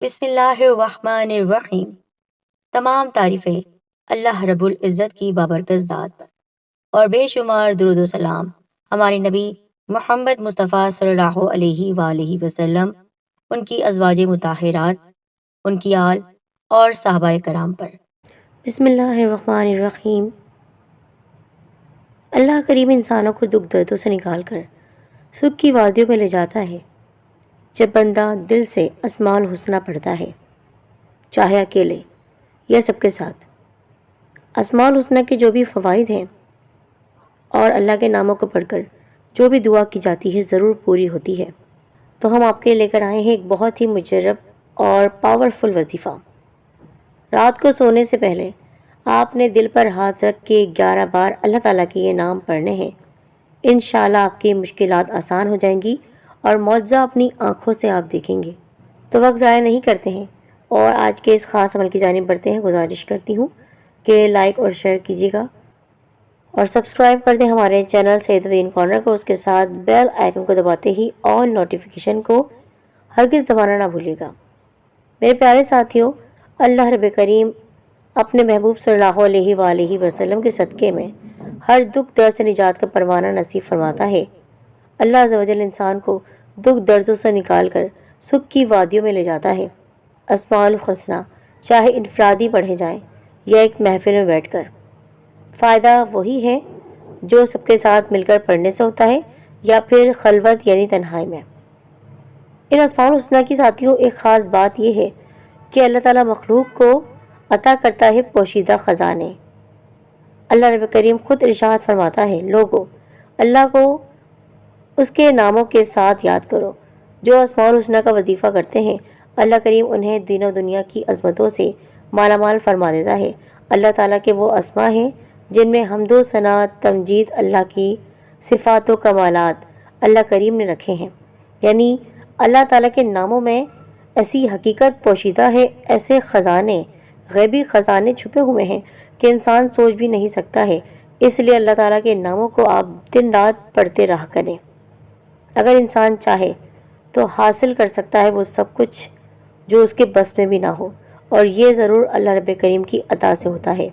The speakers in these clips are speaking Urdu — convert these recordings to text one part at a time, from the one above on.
بسم اللہ الرحمن الرحیم۔ تمام تعریفیں اللہ رب العزت کی بابرکت ذات پر، اور بے شمار درود و سلام ہمارے نبی محمد مصطفیٰ صلی اللہ علیہ وآلہ وسلم، ان کی ازواج مطہرات، ان کی آل اور صحابہ کرام پر۔ بسم اللہ الرحمن الرحیم۔ اللہ کریم انسانوں کو دکھ دردوں سے نکال کر سکھ کی وادیوں میں لے جاتا ہے جب بندہ دل سے اسماء الحسنہ پڑھتا ہے، چاہے اکیلے یا سب کے ساتھ۔ اسماء الحسنہ کے جو بھی فوائد ہیں اور اللہ کے ناموں کو پڑھ کر جو بھی دعا کی جاتی ہے ضرور پوری ہوتی ہے، تو ہم آپ کے لے کر آئے ہیں ایک بہت ہی مجرب اور پاورفل وظیفہ۔ رات کو سونے سے پہلے آپ نے دل پر ہاتھ رکھ کے 11 بار اللہ تعالیٰ کے یہ نام پڑھنے ہیں۔ انشاءاللہ آپ کی مشکلات آسان ہو جائیں گی اور معجزہ اپنی آنکھوں سے آپ دیکھیں گے۔ تو وقت ضائع نہیں کرتے ہیں اور آج کے اس خاص عمل کی جانب بڑھتے ہیں۔ گزارش کرتی ہوں کہ لائک اور شیئر کیجیے گا اور سبسکرائب کر دیں ہمارے چینل سید الدین کارنر کو، اس کے ساتھ بیل آئیکن کو دباتے ہی آل نوٹیفیکیشن کو ہرگز دبانا نہ بھولیے گا۔ میرے پیارے ساتھیوں، اللہ رب کریم اپنے محبوب صلی اللہ علیہ وآلہ وسلم کے صدقے میں ہر دکھ درد سے نجات کا پروانہ نصیب فرماتا ہے۔ اللہ عز و جل انسان کو دکھ دردوں سے نکال کر سکھ کی وادیوں میں لے جاتا ہے۔ اسماء الحسنہ چاہے انفرادی پڑھے جائیں یا ایک محفل میں بیٹھ کر، فائدہ وہی ہے جو سب کے ساتھ مل کر پڑھنے سے ہوتا ہے یا پھر خلوت یعنی تنہائی میں۔ ان اسماء الحسنہ کی ساتھیوں ایک خاص بات یہ ہے کہ اللہ تعالیٰ مخلوق کو عطا کرتا ہے پوشیدہ خزانے۔ اللہ رب کریم خود ارشاد فرماتا ہے، لوگو اللہ کو اس کے ناموں کے ساتھ یاد کرو۔ جو اسماء الحسنہ کا وظیفہ کرتے ہیں اللہ کریم انہیں دین و دنیا کی عظمتوں سے مالا مال فرما دیتا ہے۔ اللہ تعالیٰ کے وہ اسماء ہیں جن میں حمد و ثنا تمجید اللہ کی صفات و کمالات اللہ کریم نے رکھے ہیں، یعنی اللہ تعالیٰ کے ناموں میں ایسی حقیقت پوشیدہ ہے، ایسے خزانے، غیبی خزانے چھپے ہوئے ہیں کہ انسان سوچ بھی نہیں سکتا ہے۔ اس لیے اللہ تعالیٰ کے ناموں کو آپ دن رات پڑھتے رہا کریں۔ اگر انسان چاہے تو حاصل کر سکتا ہے وہ سب کچھ جو اس کے بس میں بھی نہ ہو، اور یہ ضرور اللہ رب کریم کی عطا سے ہوتا ہے۔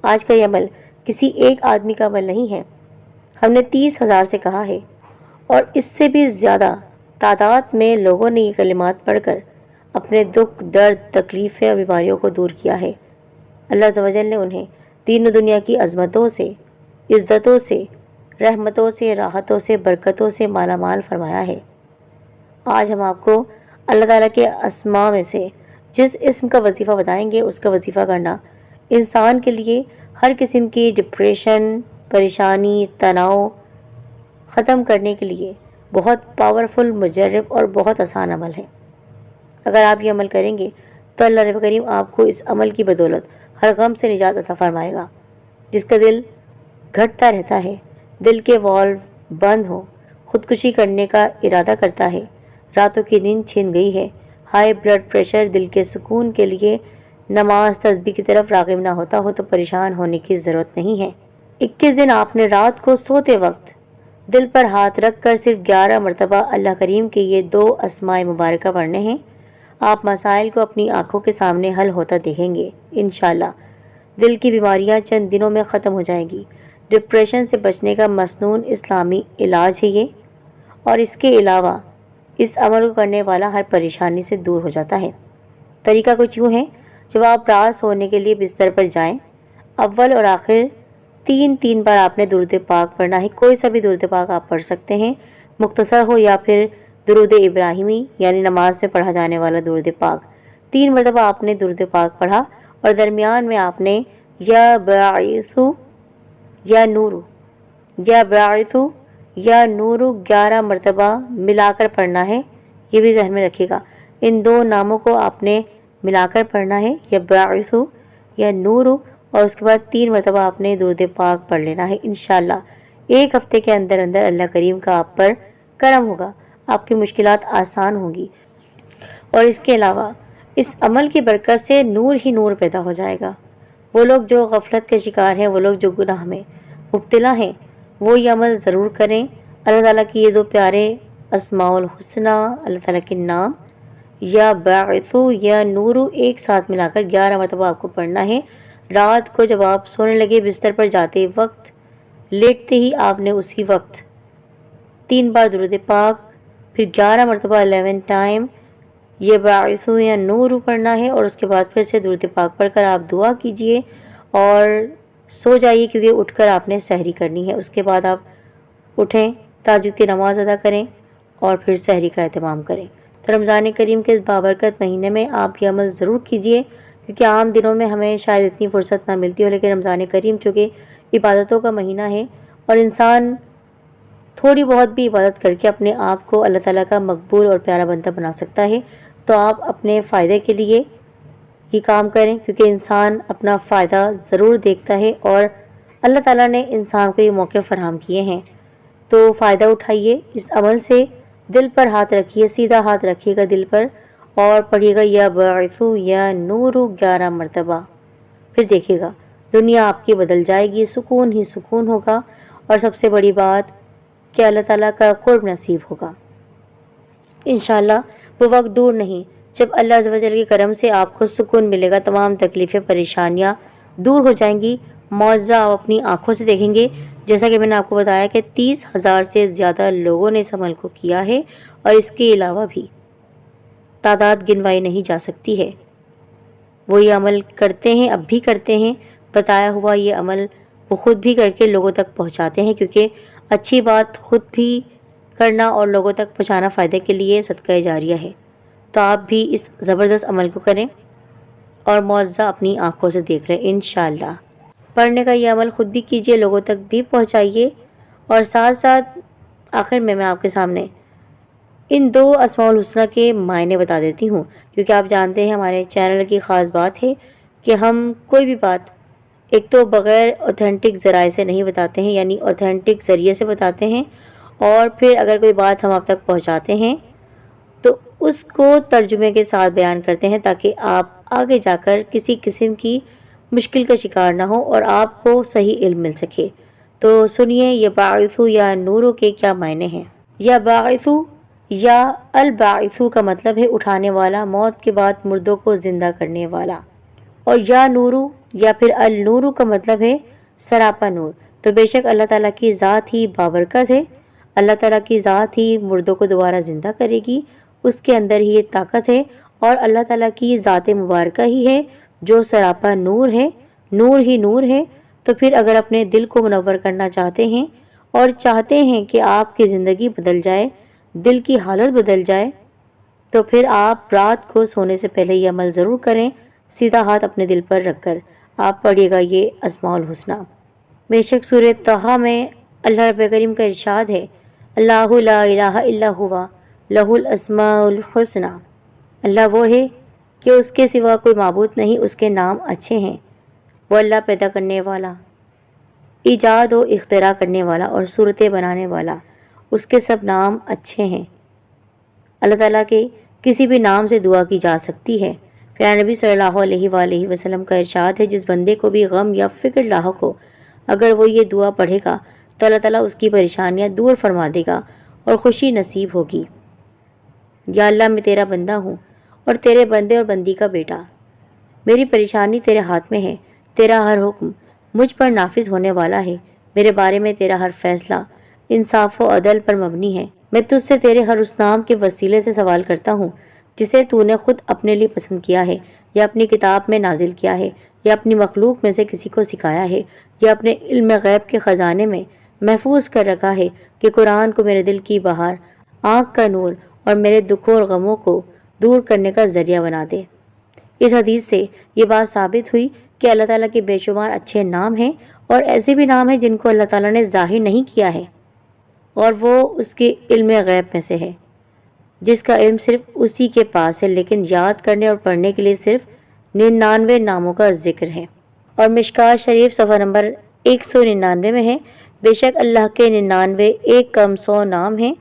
آج کا یہ عمل کسی ایک آدمی کا عمل نہیں ہے، ہم نے 30,000 سے کہا ہے اور اس سے بھی زیادہ تعداد میں لوگوں نے یہ کلمات پڑھ کر اپنے دکھ درد تکلیفیں اور بیماریوں کو دور کیا ہے۔ اللہ عز و جل نے انہیں دین و دنیا کی عظمتوں سے، عزتوں سے، رحمتوں سے، راحتوں سے، برکتوں سے مالا مال فرمایا ہے۔ آج ہم آپ کو اللہ تعالیٰ کے اسماء میں سے جس اسم کا وظیفہ بتائیں گے اس کا وظیفہ کرنا انسان کے لیے ہر قسم کی ڈپریشن، پریشانی، تناؤ ختم کرنے کے لیے بہت پاورفل، مجرب اور بہت آسان عمل ہے۔ اگر آپ یہ عمل کریں گے تو اللہ رب کریم آپ کو اس عمل کی بدولت ہر غم سے نجات عطا فرمائے گا۔ جس کا دل گھٹتا رہتا ہے، دل کے والو بند ہو، خودکشی کرنے کا ارادہ کرتا ہے، راتوں کی نیند چھن گئی ہے، ہائی بلڈ پریشر، دل کے سکون کے لیے نماز تسبیح کی طرف راغب نہ ہوتا ہو تو پریشان ہونے کی ضرورت نہیں ہے۔ 21 دن آپ نے رات کو سوتے وقت دل پر ہاتھ رکھ کر صرف 11 مرتبہ اللہ کریم کے یہ 2 اسماء مبارکہ پڑھنے ہیں۔ آپ مسائل کو اپنی آنکھوں کے سامنے حل ہوتا دیکھیں گے انشاءاللہ۔ دل کی بیماریاں چند دنوں میں ختم ہو جائیں گی۔ ڈپریشن سے بچنے کا مسنون اسلامی علاج ہے یہ، اور اس کے علاوہ اس عمل کو کرنے والا ہر پریشانی سے دور ہو جاتا ہے۔ طریقہ کچھ یوں ہے، جب آپ رات سونے کے لیے بستر پر جائیں، اول اور آخر 3 بار آپ نے درود پاک پڑھنا ہے۔ کوئی سا بھی درود پاک آپ پڑھ سکتے ہیں، مختصر ہو یا پھر درود ابراہیمی یعنی نماز میں پڑھا جانے والا درود پاک۔ 3 مرتبہ آپ نے درود پاک پڑھا اور درمیان میں آپ نے یا باعث یا نور، یا باعث یا نور 11 مرتبہ ملا کر پڑھنا ہے۔ یہ بھی ذہن میں رکھیے گا، ان 2 ناموں کو آپ نے ملا کر پڑھنا ہے، یا باعث یا نور، اور اس کے بعد 3 مرتبہ آپ نے درود پاک پڑھ لینا ہے۔ انشاءاللہ 1 ہفتے کے اندر اندر اللہ کریم کا آپ پر کرم ہوگا، آپ کی مشکلات آسان ہوں گی، اور اس کے علاوہ اس عمل کی برکت سے نور ہی نور پیدا ہو جائے گا۔ وہ لوگ جو غفلت کے شکار ہیں، وہ لوگ جو گناہ میں مبتلا ہیں، وہ یہ عمل ضرور کریں۔ اللہ تعالیٰ کی یہ 2 پیارے اسماء الحسنہ، اللہ تعالیٰ کے نام، یا باعثو یا نورو ایک ساتھ ملا کر 11 مرتبہ آپ کو پڑھنا ہے۔ رات کو جب آپ سونے لگے بستر پر جاتے وقت، لیٹتے ہی آپ نے اسی وقت 3 بار درود پاک، پھر 11 مرتبہ 11 ٹائم یہ باعثو یا نورو پڑھنا ہے، اور اس کے بعد پھر سے درود پاک پڑھ کر آپ دعا کیجئے اور سو جائیے، کیونکہ اٹھ کر آپ نے سحری کرنی ہے۔ اس کے بعد آپ اٹھیں، تہجد کی نماز ادا کریں اور پھر سحری کا اہتمام کریں۔ تو رمضان کریم کے اس بابرکت مہینے میں آپ یہ عمل ضرور کیجئے، کیونکہ عام دنوں میں ہمیں شاید اتنی فرصت نہ ملتی ہو، لیکن رمضان کریم چونکہ عبادتوں کا مہینہ ہے اور انسان تھوڑی بہت بھی عبادت کر کے اپنے آپ کو اللہ تعالیٰ کا مقبول اور پیارا بندہ بنا سکتا ہے، تو آپ اپنے فائدے کے لیے یہ کام کریں، کیونکہ انسان اپنا فائدہ ضرور دیکھتا ہے اور اللہ تعالیٰ نے انسان کو یہ موقع فراہم کیے ہیں، تو فائدہ اٹھائیے اس عمل سے۔ دل پر ہاتھ رکھیے، سیدھا ہاتھ رکھیے گا دل پر اور پڑھیے گا یا باعثو یا نورو 11 مرتبہ، پھر دیکھیے گا دنیا آپ کی بدل جائے گی، سکون ہی سکون ہوگا، اور سب سے بڑی بات کہ اللہ تعالیٰ کا قرب نصیب ہوگا انشاءاللہ۔ وہ وقت دور نہیں جب اللہ عز و جل کے کرم سے آپ کو سکون ملے گا، تمام تکلیفیں پریشانیاں دور ہو جائیں گی، معجزہ آپ اپنی آنکھوں سے دیکھیں گے۔ جیسا کہ میں نے آپ کو بتایا کہ 30,000 سے زیادہ لوگوں نے اس عمل کو کیا ہے، اور اس کے علاوہ بھی تعداد گنوائی نہیں جا سکتی ہے۔ وہ یہ عمل کرتے ہیں، اب بھی کرتے ہیں، بتایا ہوا یہ عمل وہ خود بھی کر کے لوگوں تک پہنچاتے ہیں، کیونکہ اچھی بات خود بھی کرنا اور لوگوں تک پہنچانا فائدے کے لیے صدقہ جاریہ ہے۔ تو آپ بھی اس زبردست عمل کو کریں اور معجزہ اپنی آنکھوں سے دیکھ رہے ہیں انشاءاللہ۔ پڑھنے کا یہ عمل خود بھی کیجئے، لوگوں تک بھی پہنچائیے، اور ساتھ ساتھ آخر میں آپ کے سامنے ان 2 اسماء الحسنہ کے معنی بتا دیتی ہوں، کیونکہ آپ جانتے ہیں ہمارے چینل کی خاص بات ہے کہ ہم کوئی بھی بات ایک تو بغیر اوتھینٹک ذرائع سے نہیں بتاتے ہیں، یعنی اوتھینٹک ذریعے سے بتاتے ہیں، اور پھر اگر کوئی بات ہم آپ تک پہنچاتے ہیں تو اس کو ترجمے کے ساتھ بیان کرتے ہیں، تاکہ آپ آگے جا کر کسی قسم کی مشکل کا شکار نہ ہو اور آپ کو صحیح علم مل سکے۔ تو سنیے یہ باعثو یا نورو کے کیا معنی ہیں۔ یا باعثو یا الباعثو کا مطلب ہے اٹھانے والا، موت کے بعد مردوں کو زندہ کرنے والا، اور یا نورو یا پھر النورو کا مطلب ہے سراپا نور۔ تو بے شک اللہ تعالیٰ کی ذات ہی بابرکت ہے، اللہ تعالیٰ کی ذات ہی مردوں کو دوبارہ زندہ کرے گی، اس کے اندر ہی یہ طاقت ہے، اور اللہ تعالیٰ کی ذات مبارکہ ہی ہے جو سراپا نور ہے، نور ہی نور ہے۔ تو پھر اگر اپنے دل کو منور کرنا چاہتے ہیں اور چاہتے ہیں کہ آپ کی زندگی بدل جائے، دل کی حالت بدل جائے، تو پھر آپ رات کو سونے سے پہلے یہ عمل ضرور کریں، سیدھا ہاتھ اپنے دل پر رکھ کر آپ پڑھیے گا یہ اسماء الحسنہ۔ بے شک سورہ طٰہٰ میں اللہ رب کریم کا ارشاد ہے، اللہ لا الہ الا ہوا لہ الاسماء الحسنہ، اللہ وہ ہے کہ اس کے سوا کوئی معبود نہیں، اس کے نام اچھے ہیں۔ وہ اللہ پیدا کرنے والا، ایجاد و اختراع کرنے والا اور صورتیں بنانے والا، اس کے سب نام اچھے ہیں۔ اللہ تعالیٰ کے کسی بھی نام سے دعا کی جا سکتی ہے۔ پھر نبی صلی اللہ علیہ وآلہ وسلم کا ارشاد ہے، جس بندے کو بھی غم یا فکر لاحق ہو، اگر وہ یہ دعا پڑھے گا تو اللہ تعالیٰ اس کی پریشانیاں دور فرما دے گا اور خوشی نصیب ہوگی۔ یا اللہ میں تیرا بندہ ہوں اور تیرے بندے اور بندی کا بیٹا، میری پریشانی تیرے ہاتھ میں ہے، تیرا ہر حکم مجھ پر نافذ ہونے والا ہے، میرے بارے میں تیرا ہر فیصلہ انصاف و عدل پر مبنی ہے۔ میں تجھ سے تیرے ہر اس نام کے وسیلے سے سوال کرتا ہوں جسے تو نے خود اپنے لیے پسند کیا ہے، یا اپنی کتاب میں نازل کیا ہے، یا اپنی مخلوق میں سے کسی کو سکھایا ہے، یا اپنے علم غیب کے خزانے میں محفوظ کر رکھا ہے، کہ قرآن کو میرے دل کی بہار، آنکھ کا نور اور میرے دکھوں اور غموں کو دور کرنے کا ذریعہ بنا دے۔ اس حدیث سے یہ بات ثابت ہوئی کہ اللہ تعالیٰ کے بے شمار اچھے نام ہیں، اور ایسے بھی نام ہیں جن کو اللہ تعالیٰ نے ظاہر نہیں کیا ہے، اور وہ اس کے علم غیب میں سے ہے، جس کا علم صرف اسی کے پاس ہے، لیکن یاد کرنے اور پڑھنے کے لیے صرف 99 ناموں کا ذکر ہے۔ اور مشکوٰۃ شریف صفحہ نمبر 199 میں ہے، بے شک اللہ کے 99 ایک کم 100 نام ہیں،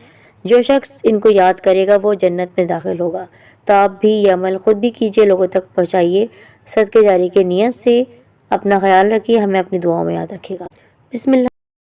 جو شخص ان کو یاد کرے گا وہ جنت میں داخل ہوگا۔ تو آپ بھی یہ عمل خود بھی کیجئے، لوگوں تک پہنچائیے، صدقہ جاری کی نیت سے۔ اپنا خیال رکھیے، ہمیں اپنی دعاؤں میں یاد رکھیے گا۔ بسم اللہ۔